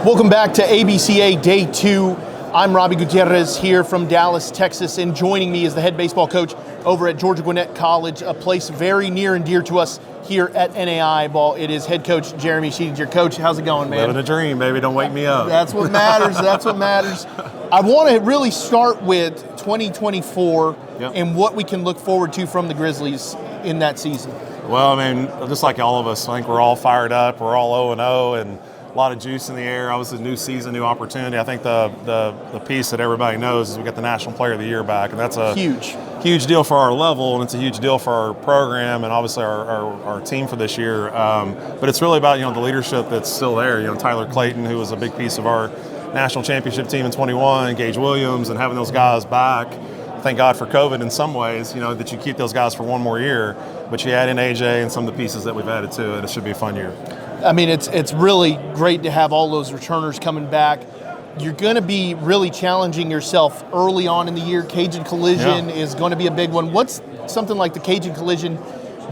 Welcome back to ABCA Day 2. I'm Robbie Gutierrez here from Dallas, Texas, and joining me is the head baseball coach over at Georgia Gwinnett College, a place very near and dear to us here at NAIA ball. It is head coach Jeremy Sheetinger. Coach, how's it going, man? Living a dream, baby. Don't wake me up. That's what matters. That's what matters. I want to really start with 2024 and what we can look forward to from the Grizzlies in that season. Well, I mean, just like all of us, I think we're all fired up. We're all 0-0 and a lot of juice in the air. Obviously, new season, new opportunity. I think the piece that everybody knows is we got the National Player of the Year back, and that's a huge deal for our level, and it's a huge deal for our program and obviously our team for this year. But it's really about the leadership that's still there. Tyler Clayton, who was a big piece of our national championship team in 21, Gage Williams, and having those guys back. Thank God for COVID in some ways, that you keep those guys for one more year, but you add in AJ and some of the pieces that we've added to it. It should be a fun year. I mean, it's really great to have all those returners coming back. You're going to be really challenging yourself early on in the year. Cajun Collision is going to be a big one. What's something like the Cajun Collision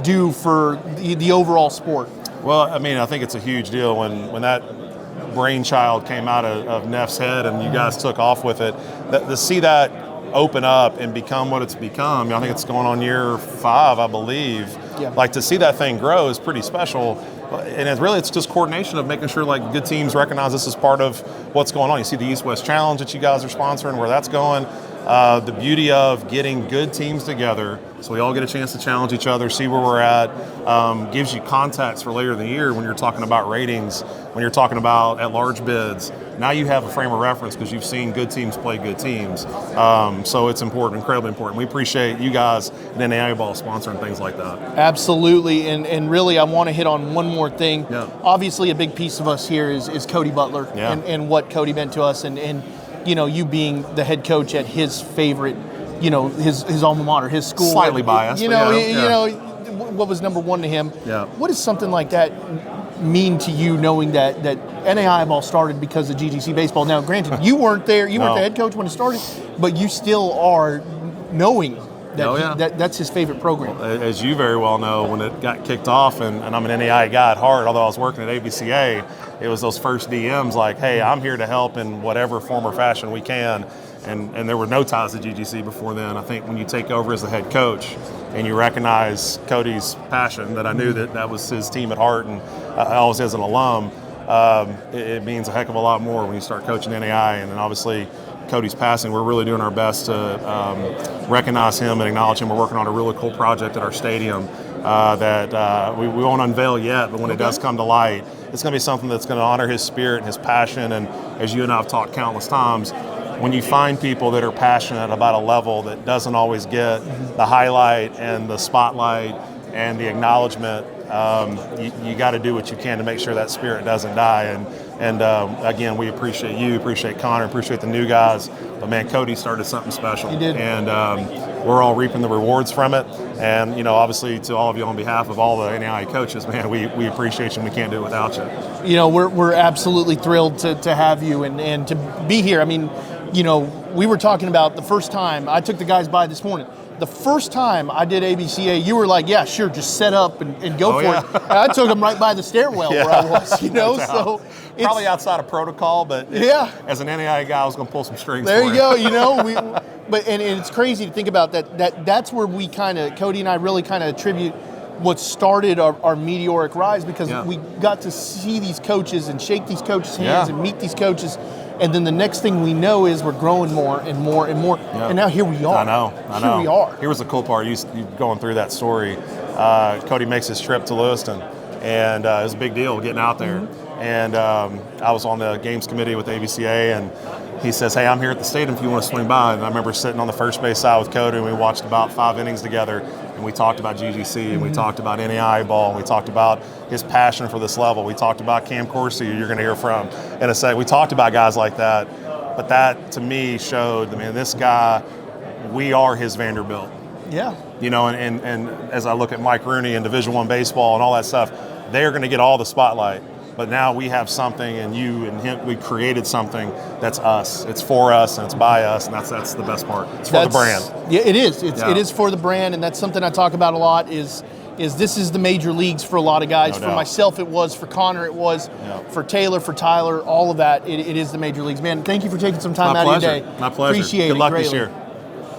do for the overall sport? Well, I mean, I think it's a huge deal when that brainchild came out of Neff's head and you guys took off with it. To see that open up and become what it's become, I think it's going on year 5, I believe. Yeah. Like, to see that thing grow is pretty special. And it's just coordination of making sure like good teams recognize this as part of what's going on. You see the East-West Challenge that you guys are sponsoring, where that's going. The beauty of getting good teams together so we all get a chance to challenge each other, see where we're at, gives you context for later in the year when you're talking about ratings, when you're talking about at-large bids. Now you have a frame of reference because you've seen good teams play good teams. So it's important, incredibly important. We appreciate you guys and NAIA ball sponsoring things like that. Absolutely, and really I want to hit on one more thing. Yeah. Obviously a big piece of us here is Cody Butler and what Cody meant to us, and you being the head coach at his favorite, his alma mater, his school. Slightly biased. What was number one to him. Yeah. What does something like that mean to you, knowing that NAIA ball started because of GGC baseball? Now, granted, you weren't there, you weren't the head coach when it started, but you still are knowing that that's his favorite program. Well, as you very well know, when it got kicked off, and I'm an NAIA guy at heart, although I was working at ABCA, it was those first DMs like, hey, I'm here to help in whatever form or fashion we can. And there were no ties to GGC before then. I think when you take over as the head coach and you recognize Cody's passion, that I knew that was his team at heart, and I always as an alum, it means a heck of a lot more when you start coaching NAIA. And then obviously Cody's passing, we're really doing our best to recognize him and acknowledge him. We're working on a really cool project at our stadium that we won't unveil yet, but when it does come to light, it's going to be something that's going to honor his spirit and his passion. And as you and I have talked countless times, when you find people that are passionate about a level that doesn't always get the highlight and the spotlight and the acknowledgement, you got to do what you can to make sure that spirit doesn't die. And again, we appreciate you, appreciate Connor, appreciate the new guys. But man, Cody started something special. He did. And we're all reaping the rewards from it. And obviously, to all of you on behalf of all the NAIA coaches, man, we appreciate you, and we can't do it without you. We're absolutely thrilled to have you and to be here. I mean, we were talking about the first time I took the guys by this morning. The first time I did ABCA, you were like, yeah, sure, just set up and go for it. And I took them right by the stairwell where I was, so probably outside of protocol, but as an NAIA guy, I was going to pull some strings. There you go, but it's crazy to think about that's where we Cody and I really kind of attribute what started our meteoric rise, because we got to see these coaches and shake these coaches' hands and meet these coaches. And then the next thing we know is we're growing more and more and more. Yeah. And now here we are. I know. Here we are. Here was the cool part. You going through that story. Cody makes his trip to Lewiston, and it was a big deal getting out there. Mm-hmm. And I was on the games committee with ABCA, and he says, hey, I'm here at the stadium if you want to swing by. And I remember sitting on the first base side with Cody, and we watched about 5 innings together. And we talked about GGC, and we talked about NAIA ball, and we talked about his passion for this level. We talked about Cam Corsi, who you're going to hear from in a second. We talked about guys like that, but that to me showed, this guy, we are his Vanderbilt. Yeah. And as I look at Mike Rooney and Division I baseball and all that stuff, they're going to get all the spotlight. But now we have something, and you and him, we created something that's us. It's for us, and it's by us, and that's the best part. It's for the brand. Yeah, it is. It is for the brand, and that's something I talk about a lot is, is this is the major leagues for a lot of guys. No For doubt. myself, it was. For Connor, it was. Yeah. For Taylor, for Tyler, all of that, it is the major leagues. Man, thank you for taking some time My out pleasure. of your day. My pleasure. Appreciate Good it luck this greatly. year.